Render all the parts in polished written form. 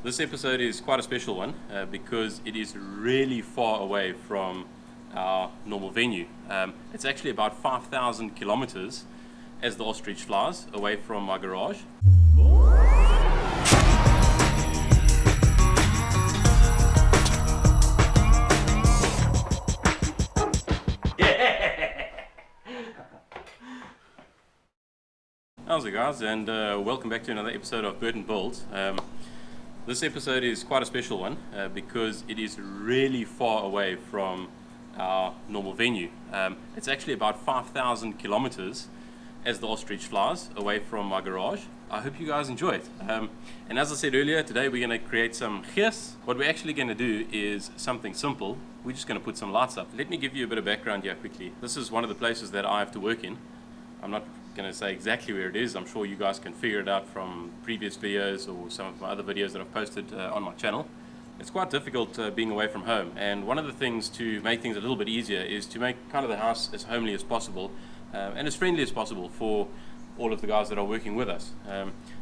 This episode is quite a special one because it is really far away from our normal venue. It's actually about 5,000 kilometers as the ostrich flies away from my garage. How's it, guys, and welcome back to another episode of Burton Builds. This episode is quite a special one because it is really far away from our normal venue. It's actually about 5,000 kilometers as the ostrich flies away from my garage. I hope you guys enjoy it. And as I said earlier, today we're going to create some gears. What we're actually going to do is something simple. We're just going to put some lights up. Let me give you a bit of background here quickly. This is one of the places that I have to work in. I'm not going to say exactly where it is. I'm sure you guys can figure it out from previous videos or some of my other videos that I've posted on my channel. It's quite difficult being away from home, and one of the things to make things a little bit easier is to make kind of the house as homely as possible and as friendly as possible for all of the guys that are working with us.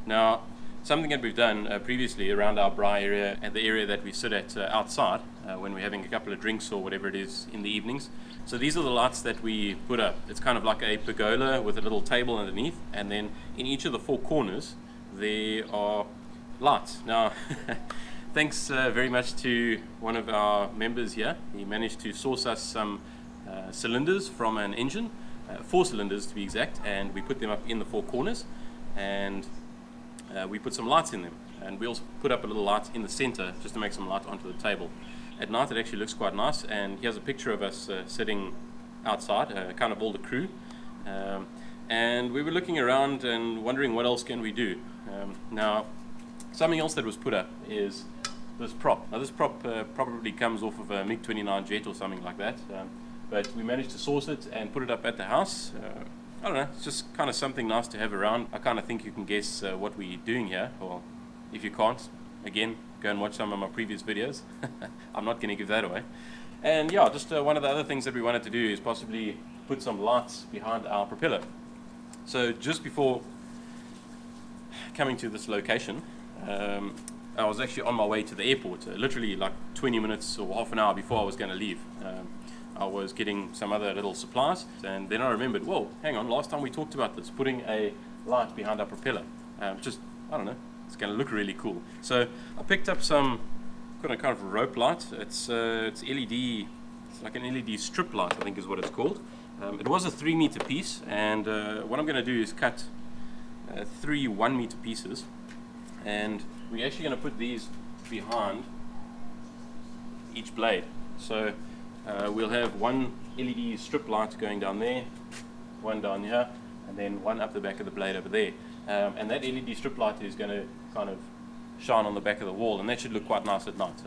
Now, something that we've done previously around our braai area and the area that we sit at outside when we're having a couple of drinks or whatever it is in the evenings. So these are the lights that we put up. It's kind of like a pergola with a little table underneath, and then in each of the four corners there are lights. Now, thanks very much to one of our members here. He managed to source us some cylinders from an engine, 4 cylinders to be exact, and we put them up in the four corners, and we put some lights in them, and we also put up a little light in the center just to make some light onto the table. At night it actually looks quite nice, and here's a picture of us sitting outside, kind of all the crew, and we were looking around and wondering what else can we do. Now, something else that was put up is this prop. Now this prop probably comes off of a MiG-29 jet or something like that, but we managed to source it and put it up at the house. I don't know, it's just kind of something nice to have around. I kind of think you can guess what we're doing here, or if you can't, again, go and watch some of my previous videos. I'm not going to give that away. And yeah, just one of the other things that we wanted to do is possibly put some lights behind our propeller. So just before coming to this location, I was actually on my way to the airport, literally like 20 minutes or half an hour before I was going to leave. I was getting some other little supplies, and then I remembered, whoa, hang on, last time we talked about this, putting a light behind our propeller. Just, I don't know, it's going to look really cool. So I picked up some kind of rope light. It's LED, it's like an LED strip light, I think is what it's called. It was a 3-meter piece, and what I'm going to do is cut 3 1-meter pieces, and we're actually going to put these behind each blade. So we'll have one LED strip light going down there, one down here, and then one up the back of the blade over there. And that LED strip light is going to kind of shine on the back of the wall, and that should look quite nice at night.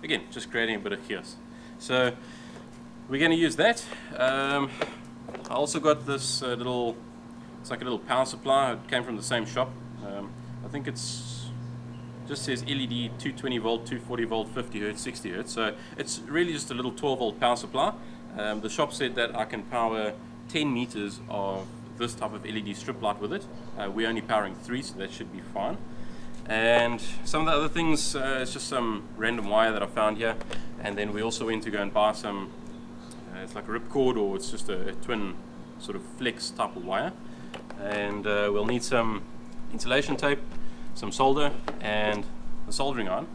Again, just creating a bit of chaos. So we're going to use that. I also got this little, it's like a little power supply. It came from the same shop. I think it's just says LED 220 volt, 240 volt, 50 hertz, 60 hertz. So it's really just a little 12 volt power supply. The shop said that I can power 10 meters of this type of LED strip light with it. We're only powering 3, so that should be fine. And some of the other things, it's just some random wire that I found here. And then we also went to go and buy some, it's like a ripcord, or it's just a twin sort of flex type of wire. And we'll need some insulation tape, some solder, and the soldering iron.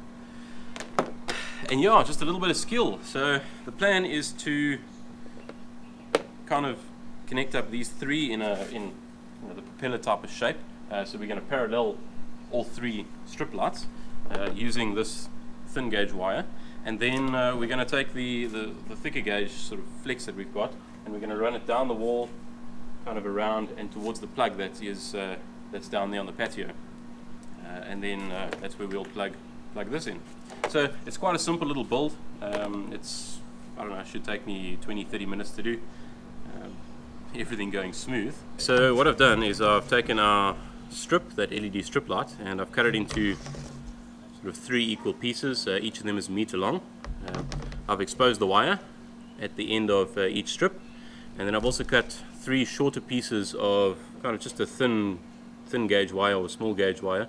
And yeah, just a little bit of skill. So the plan is to kind of connect up these 3 in the propeller type of shape. So we're going to parallel all 3 strip lights using this thin gauge wire, and then we're going to take the thicker gauge sort of flex that we've got, and we're going to run it down the wall, kind of around and towards the plug that is that's down there on the patio. And then that's where we'll plug this in. So it's quite a simple little build. It's, I don't know, it should take me 20-30 minutes to do. Everything going smooth. So what I've done is I've taken our strip, that LED strip light, and I've cut it into sort of 3 equal pieces. Each of them is a meter long. I've exposed the wire at the end of each strip, and then I've also cut 3 shorter pieces of kind of just a thin gauge wire or small gauge wire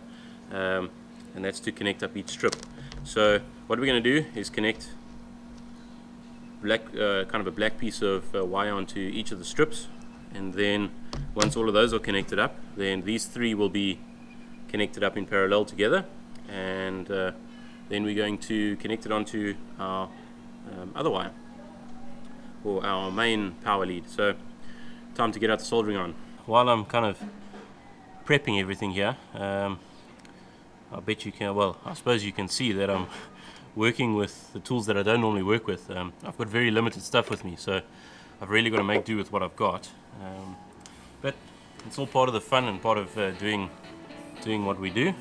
and that's to connect up each strip. So what we're going to do is connect kind of a black piece of wire onto each of the strips, and then once all of those are connected up, then these three will be connected up in parallel together, and then we're going to connect it onto our other wire, or our main power lead. So time to get out the soldering iron. While I'm kind of prepping everything here, I bet you can, well, I suppose you can see that I'm working with the tools that I don't normally work with. I've got very limited stuff with me, so I've really got to make do with what I've got. But it's all part of the fun and part of doing what we do,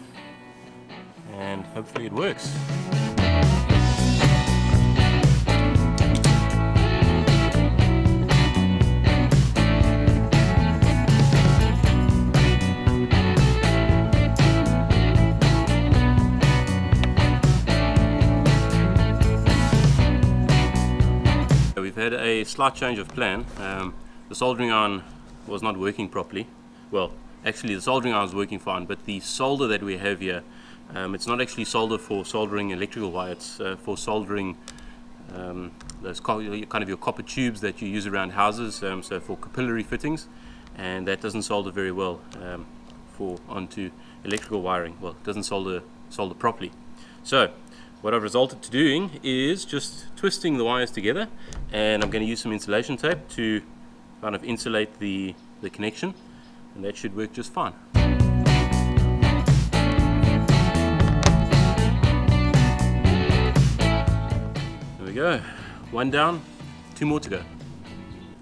and hopefully it works. We've had a slight change of plan. The soldering iron was not working properly. Well, actually the soldering iron is working fine, but the solder that we have here, it's not actually solder for soldering electrical wire. It's for soldering those kind of your copper tubes that you use around houses, so for capillary fittings, and that doesn't solder very well onto electrical wiring. Well, it doesn't solder properly. So what I've resulted to doing is just twisting the wires together, and I'm going to use some insulation tape to kind of insulate the connection, and that should work just fine. There we go, one down, two more to go.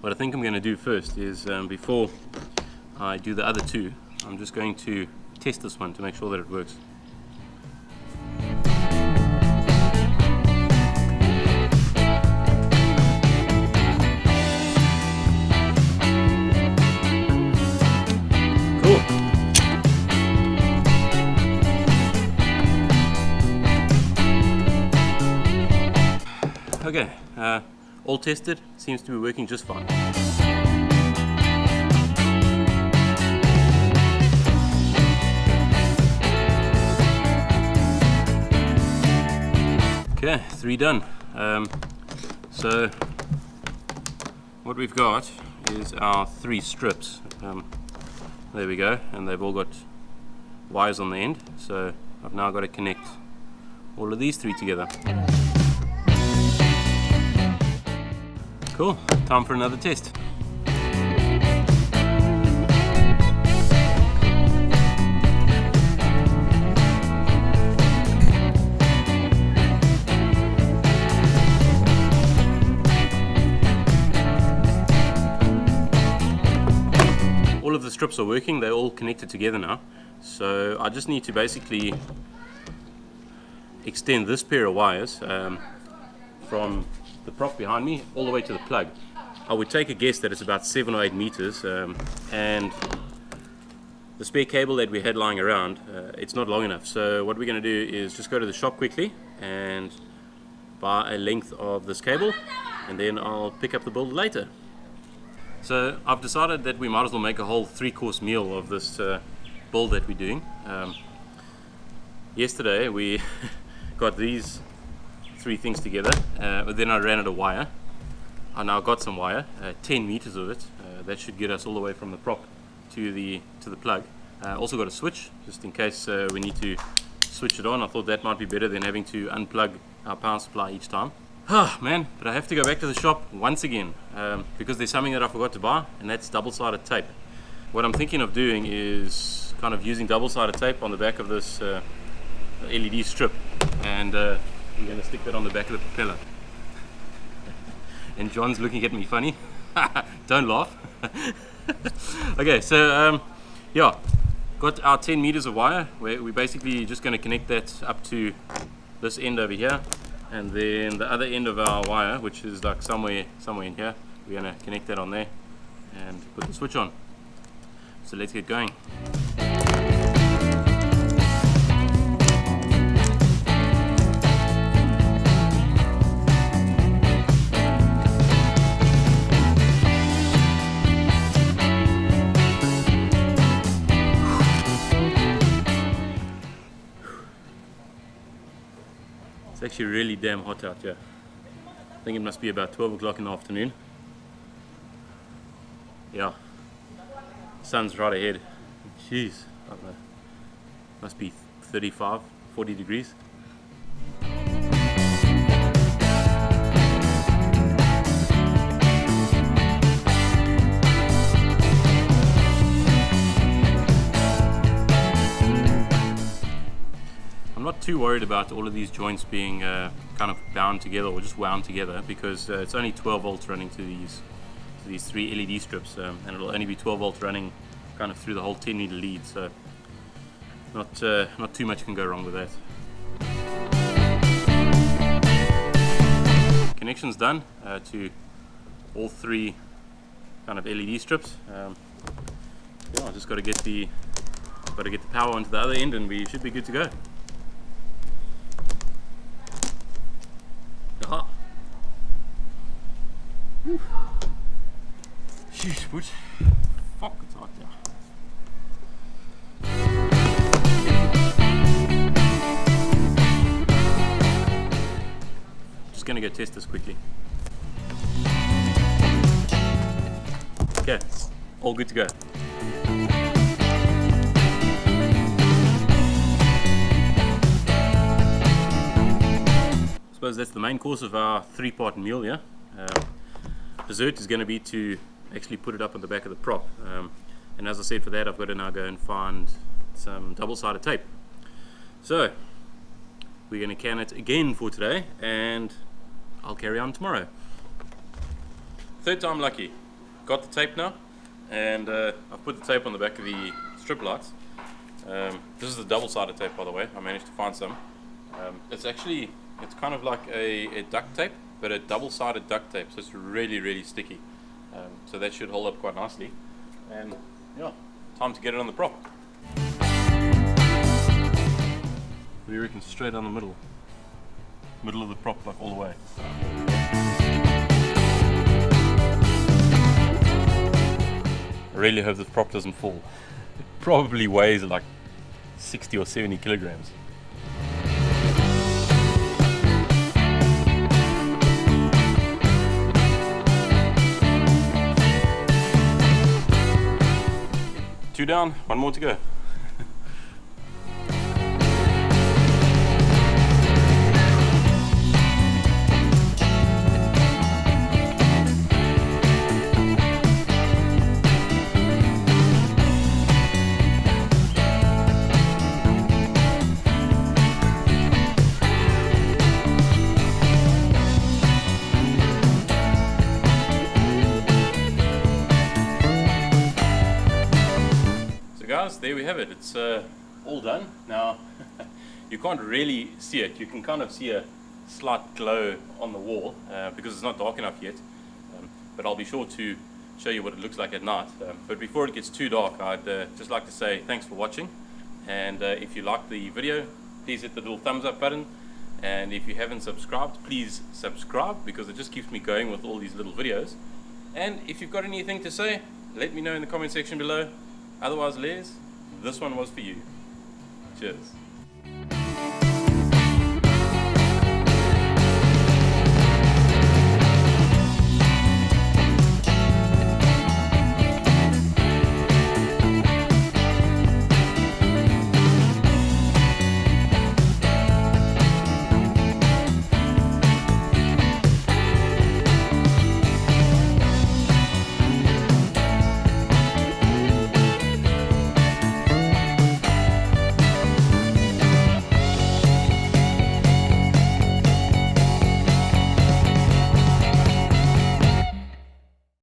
What I think I'm going to do first is, before I do the other two, I'm just going to test this one to make sure that it works. Okay, all tested, seems to be working just fine. Okay, three done. So what we've got is our three strips. There we go, and they've all got wires on the end, so I've now got to connect all of these three together. Cool, time for another test. All of the strips are working, they're all connected together now. So I just need to basically extend this pair of wires from the prop behind me all the way to the plug. I would take a guess that it's about 7 or 8 meters, and the spare cable that we had lying around, it's not long enough. So what we're going to do is just go to the shop quickly and buy a length of this cable, and then I'll pick up the build later. So I've decided that we might as well make a whole 3-course meal of this build that we're doing. Yesterday we got these 3 things together, but then I ran out of wire. I now got some wire, 10 meters of it. That should get us all the way from the prop to the plug. Also got a switch, just in case we need to switch it on. I thought that might be better than having to unplug our power supply each time. Ah, man, but I have to go back to the shop once again, because there's something that I forgot to buy, and that's double-sided tape. What I'm thinking of doing is kind of using double-sided tape on the back of this LED strip, and I'm going to stick that on the back of the propeller. And John's looking at me funny. Don't laugh. Okay, so yeah, got our 10 meters of wire. We're basically just going to connect that up to this end over here, and then the other end of our wire, which is like somewhere in here, we're going to connect that on there and put the switch on. So let's get going. It's actually really damn hot out here. I think it must be about 12 o'clock in the afternoon. Yeah, sun's right ahead. Jeez, I don't know. Must be 35, 40 degrees. I'm not too worried about all of these joints being kind of bound together or just wound together, because it's only 12 volts running to these 3 LED strips, and it'll only be 12 volts running kind of through the whole 10 meter lead, so not too much can go wrong with that. Connection's done to all 3 kind of LED strips. Yeah, just got to get the power onto the other end, and we should be good to go. Aha! Jeez, what? Fuck, it's hot there. Just gonna go test this quickly. Okay, all good to go. I suppose that's the main course of our 3-part meal here. Dessert is going to be to actually put it up on the back of the prop, and as I said, for that I've got to now go and find some double-sided tape. So we're going to can it again for today, and I'll carry on tomorrow. Third time lucky. Got the tape now, and I've put the tape on the back of the strip lights. This is the double-sided tape, by the way. I managed to find some. It's kind of like a duct tape, but a double-sided duct tape, so it's really, really sticky. So that should hold up quite nicely. And yeah, time to get it on the prop. What do you reckon? Straight down the middle of the prop, like all the way. I really hope this prop doesn't fall. It probably weighs like 60 or 70 kilograms. Two down, one more to go. Guys, there we have it. It's all done. Now you can't really see it. You can kind of see a slight glow on the wall because it's not dark enough yet, but I'll be sure to show you what it looks like at night. But before it gets too dark, I'd just like to say thanks for watching, and if you liked the video, please hit the little thumbs up button, and if you haven't subscribed, please subscribe, because it just keeps me going with all these little videos. And if you've got anything to say, let me know in the comment section below. Otherwise, Les, this one was for you. Cheers.